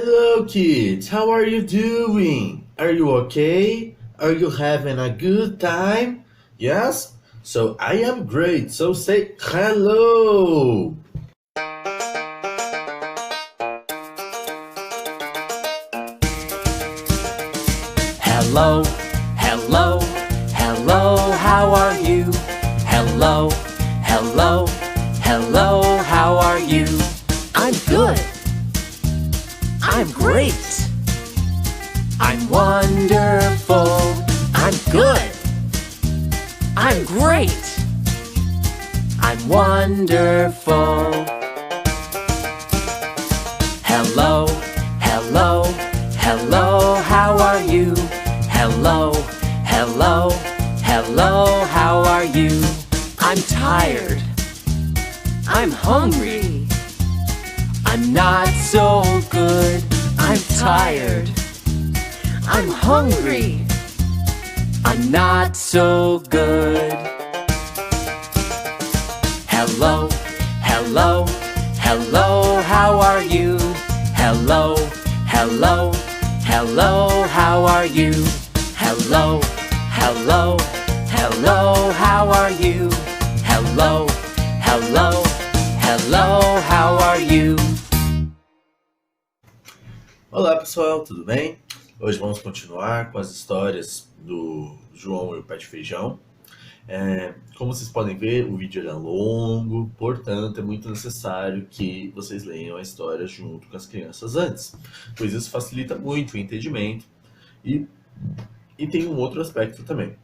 Hello, kids. How are you doing? Are you okay? Are you having a good time? Yes? So I am great. So say hello. Hello, hello, hello, how are you? Hello, hello, hello, how are you? I'm good. I'm great. I'm wonderful. I'm good. I'm great. I'm wonderful. Hello, hello, hello, how are you? Hello, hello, hello, how are you? I'm tired. I'm hungry. I'm not so good. I'm tired. I'm hungry. I'm not so good. Hello, hello, hello, how are you? Hello, hello, hello, how are you? Hello, hello, hello, how are you? Hello, hello, hello, how are you? Olá, pessoal, tudo bem? Hoje vamos continuar com as histórias do João e o Pé de Feijão. Como vocês podem ver, o vídeo é longo, portanto, é muito necessário que vocês leiam a história junto com as crianças antes, pois isso facilita muito o entendimento e, e tem um outro aspecto também.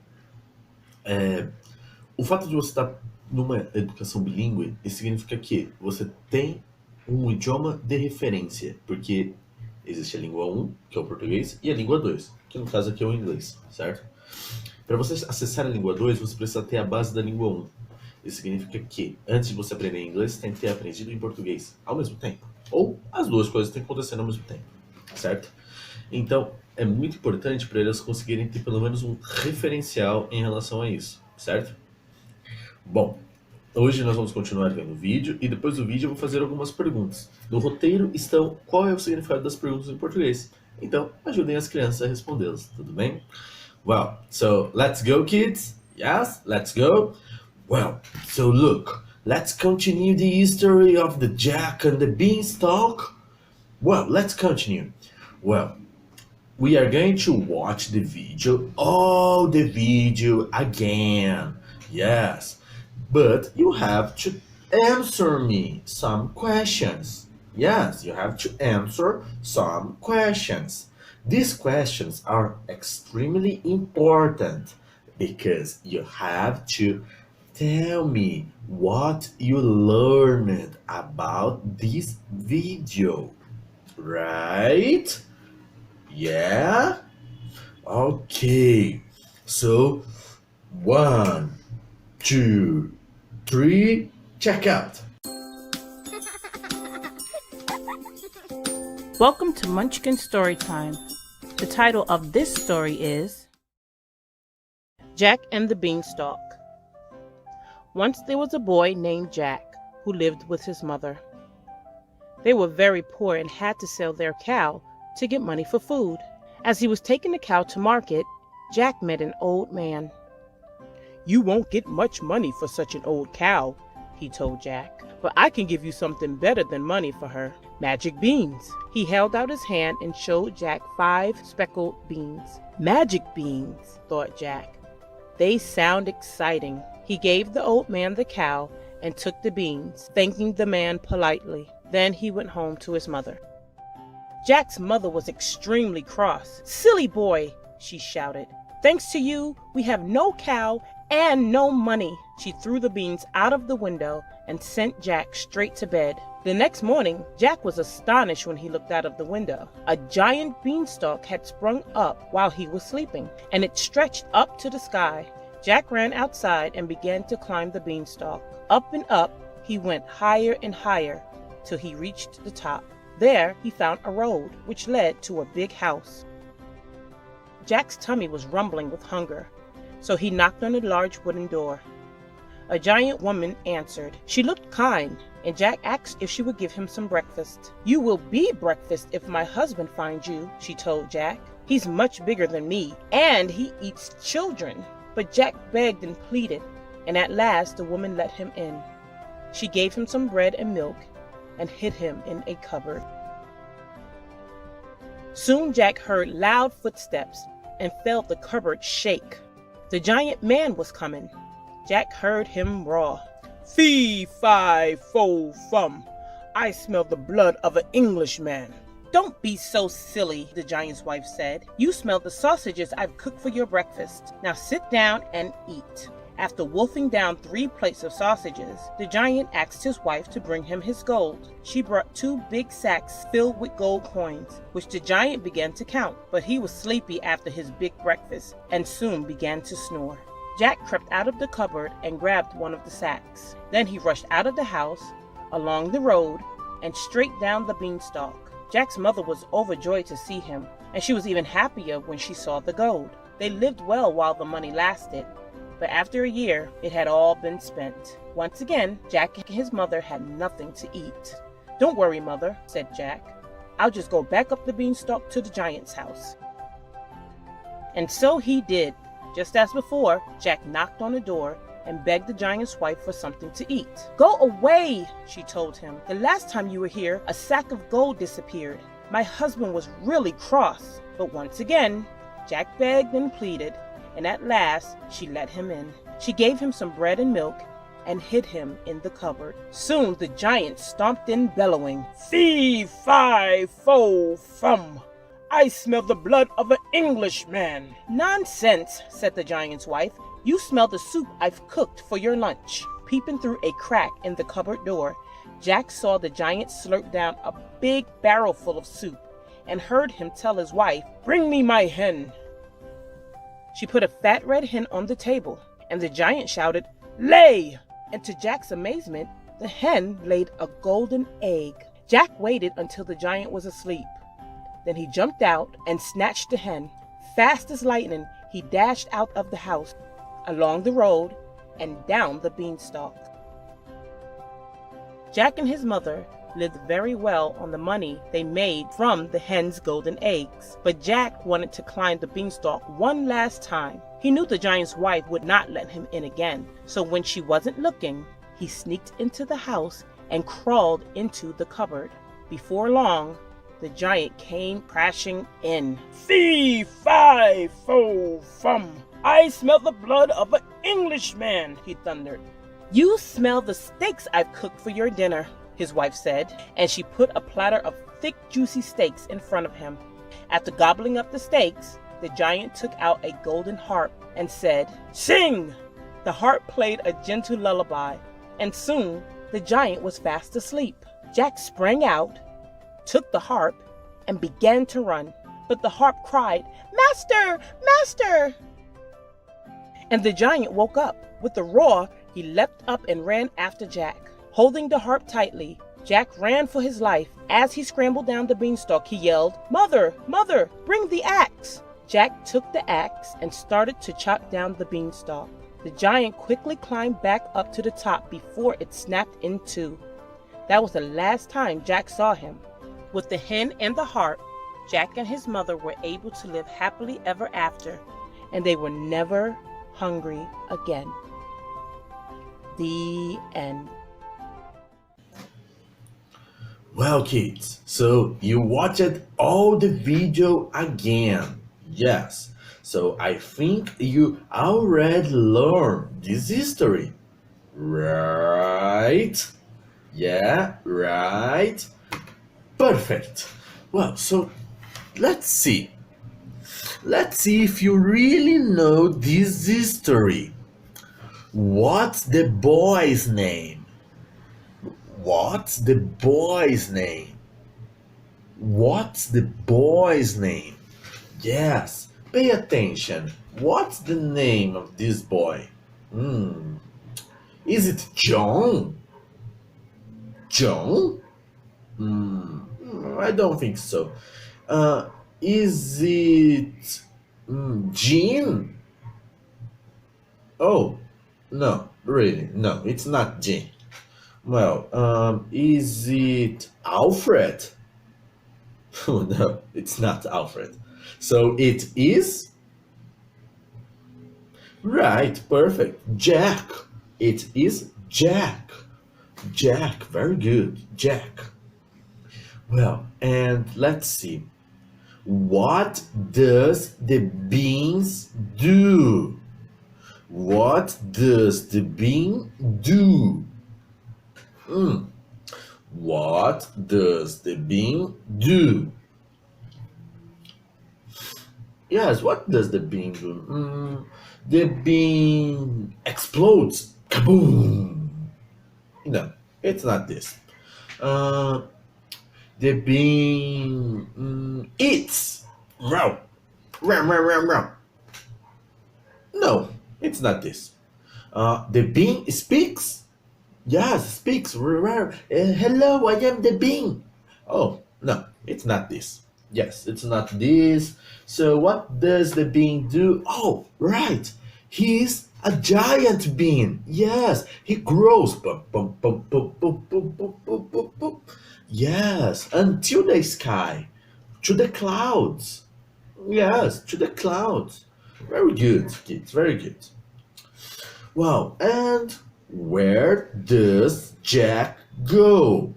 O fato de você estar numa educação bilíngue, isso significa que você tem um idioma de referência, porque existe a língua 1, que é o português, e a língua 2, que no caso aqui é o inglês, certo? Para você acessar a língua 2, você precisa ter a base da língua 1. Isso significa que, antes de você aprender inglês, você tem que ter aprendido em português ao mesmo tempo. Ou as duas coisas têm que acontecer ao mesmo tempo, certo? Então, é muito importante para eles conseguirem ter pelo menos um referencial em relação a isso, certo? Bom, hoje nós vamos continuar vendo o vídeo e depois do vídeo eu vou fazer algumas perguntas. No roteiro estão qual é o significado das perguntas em português. Então, ajudem as crianças a respondê-las, tudo bem? Well, so let's go, kids. Yes, let's go. Well, so look, let's continue the history of the Jack and the Beanstalk. Well, let's continue. Well, we are going to watch the video, all the video again. Yes, but you have to answer me some questions. Yes, you have to answer some questions. These questions are extremely important because you have to tell me what you learned about this video, right? Yeah? Okay. So, 1, 2, 3, check out. Welcome to Munchkin Storytime. The title of this story is Jack and the Beanstalk. Once there was a boy named Jack who lived with his mother. They were very poor and had to sell their cow to get money for food. As he was taking the cow to market, Jack met an old man. "You won't get much money for such an old cow," he told Jack, "but I can give you something better than money for her. Magic beans." He held out his hand and showed Jack 5 speckled beans. Magic beans, thought Jack. They sound exciting. He gave the old man the cow and took the beans, thanking the man politely. Then he went home to his mother. Jack's mother was extremely cross. "Silly boy," she shouted. "Thanks to you, we have no cow and no money." She threw the beans out of the window and sent Jack straight to bed. The next morning, Jack was astonished when he looked out of the window. A giant beanstalk had sprung up while he was sleeping, and it stretched up to the sky. Jack ran outside and began to climb the beanstalk. Up and up, he went higher and higher till he reached the top. There, he found a road which led to a big house. Jack's tummy was rumbling with hunger, so he knocked on a large wooden door. A giant woman answered. She looked kind, and Jack asked if she would give him some breakfast. "You will be breakfast if my husband finds you," she told Jack. "He's much bigger than me, and he eats children." But Jack begged and pleaded, and at last the woman let him in. She gave him some bread and milk and hid him in a cupboard. Soon Jack heard loud footsteps and felt the cupboard shake. The giant man was coming. Jack heard him roar. "Fee, fi, fo, fum. I smell the blood of an Englishman." "Don't be so silly," the giant's wife said. "You smell the sausages I've cooked for your breakfast. Now sit down and eat." After wolfing down 3 plates of sausages, the giant asked his wife to bring him his gold. She brought 2 big sacks filled with gold coins, which the giant began to count, but he was sleepy after his big breakfast and soon began to snore. Jack crept out of the cupboard and grabbed one of the sacks. Then he rushed out of the house, along the road, and straight down the beanstalk. Jack's mother was overjoyed to see him, and she was even happier when she saw the gold. They lived well while the money lasted, but after a year, it had all been spent. Once again, Jack and his mother had nothing to eat. "Don't worry, Mother," said Jack. "I'll just go back up the beanstalk to the giant's house." And so he did. Just as before, Jack knocked on the door and begged the giant's wife for something to eat. "Go away," she told him. "The last time you were here, a sack of gold disappeared. My husband was really cross." But once again, Jack begged and pleaded, and at last she let him in. She gave him some bread and milk and hid him in the cupboard. Soon the giant stomped in bellowing. "Fee, fi, fo, fum. I smell the blood of an Englishman." "Nonsense," said the giant's wife. "You smell the soup I've cooked for your lunch." Peeping through a crack in the cupboard door, Jack saw the giant slurp down a big barrel full of soup and heard him tell his wife, "Bring me my hen." She put a fat red hen on the table, and the giant shouted, "Lay!" And to Jack's amazement, the hen laid a golden egg. Jack waited until the giant was asleep. Then he jumped out and snatched the hen. Fast as lightning, he dashed out of the house, along the road, and down the beanstalk. Jack and his mother lived very well on the money they made from the hen's golden eggs. But Jack wanted to climb the beanstalk one last time. He knew the giant's wife would not let him in again, so when she wasn't looking, he sneaked into the house and crawled into the cupboard. Before long, the giant came crashing in. "Fee, fi, fo, fum. I smell the blood of an Englishman," he thundered. "You smell the steaks I've cooked for your dinner," his wife said, and she put a platter of thick, juicy steaks in front of him. After gobbling up the steaks, the giant took out a golden harp and said, "Sing!" The harp played a gentle lullaby, and soon the giant was fast asleep. Jack sprang out, took the harp, and began to run, but the harp cried, "Master! Master!" And the giant woke up. With a roar, he leapt up and ran after Jack. Holding the harp tightly, Jack ran for his life. As he scrambled down the beanstalk, he yelled, "Mother! Mother! Bring the axe!" Jack took the axe and started to chop down the beanstalk. The giant quickly climbed back up to the top before it snapped in two. That was the last time Jack saw him. With the hen and the harp, Jack and his mother were able to live happily ever after, and they were never hungry again. The end. Well, kids, so you watched all the video again. Yes, so I think you already learned this history, right? Yeah, right. Perfect. Well, so let's see. Let's see if you really know this history. What's the boy's name? What's the boy's name? What's the boy's name? Yes, pay attention. What's the name of this boy? Is it John? John? I don't think so. Is it Jim? Oh, No, really, no, it's not Jim. Well, is it Alfred? Oh, no, it's not Alfred. So it is? Right, perfect. Jack. It is Jack. Jack, very good. Jack. Well, and let's see. What does the beans do? What does the bean do? What does the bean do? Yes, what does the bean do? The bean explodes. Kaboom! No, it's not this. Uh, the bean eats. Row. Row, row, row, row. No, it's not this. The bean speaks. Yes, speaks. Hello, I am the bean. Oh, no, it's not this. Yes, it's not this. So, what does the bean do? Oh, right. He's a giant bean. Yes, he grows. Bum, bum, bum, bum, bum, bum, bum, bum, bum, bum. Yes, until the sky, to the clouds. Yes, to the clouds. Very good, kids. Very good. Wow, and where does Jack go?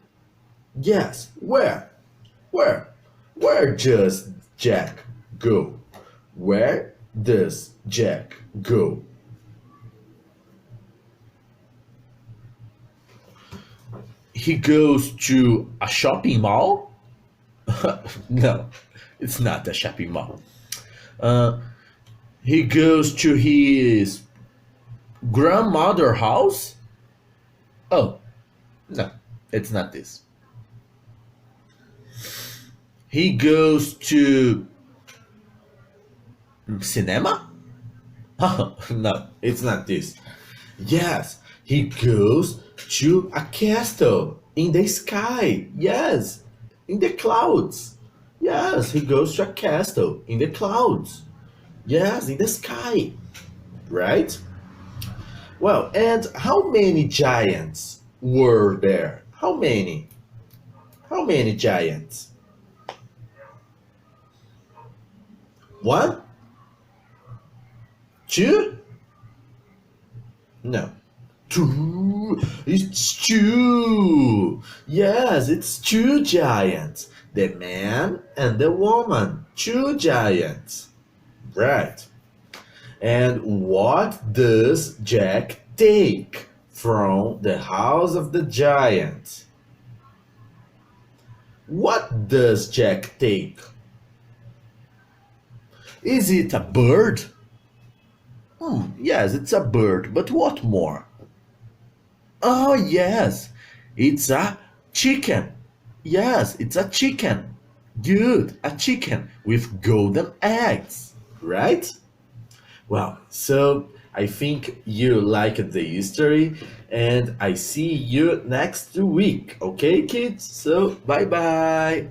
Yes, where? Where? Where does Jack go? Where does Jack go? He goes to a shopping mall? No, it's not a shopping mall. Uh, he goes to his grandmother house? Oh, no, it's not this. He goes to cinema? Oh, no, it's not this. Yes, he goes to a castle in the sky. Yes, in the clouds. Yes, he goes to a castle in the clouds. Yes, in the sky. Right? Well, and how many giants were there? How many? How many giants? One? Two? No. Two. It's two. Yes, it's two giants. The man and the woman. Two giants. Right. And what does Jack take from the house of the giant? What does Jack take? Is it a bird? Yes, it's a bird, but what more? Oh, yes, it's a chicken. Yes, it's a chicken. Good, a chicken with golden eggs, right? Well, so I think you liked the history, and I see you next week, okay, kids? So, bye bye.